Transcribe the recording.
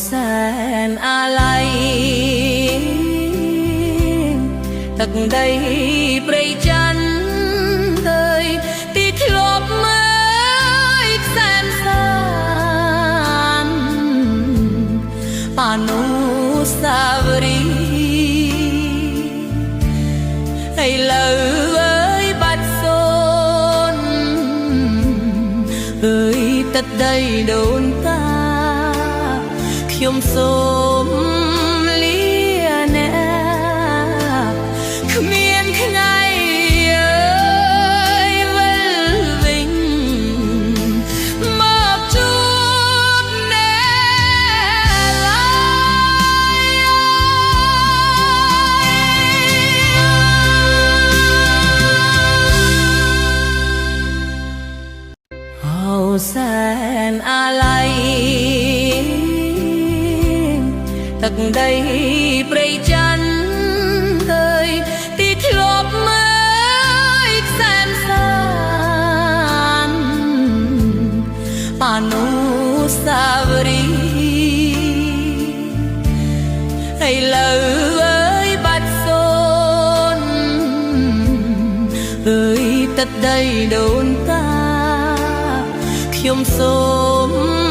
សែនអាល័យទឹកដីព្រៃច័ន្ទអើយទីធ្លាប់មើលខ្សែមសានបានុសាវរីយ៍ឥឡូវអើយបាត់សូនអើយទឹកដីដូនតាខ្ញុំសូមលាអ្នកគ្មានថ្ងៃអើយវិលវិញមកជួបអ្នកឡើយហៅសែនអាល័យទឹកដីព្រៃច័ន្ទអើយទីធ្លាប់មើលខ្សែមសានបានុសាវរីយ៍ឥឡូវអើយបាត់សូនអើយទឹកដីដូនតាខ្ញុំសូម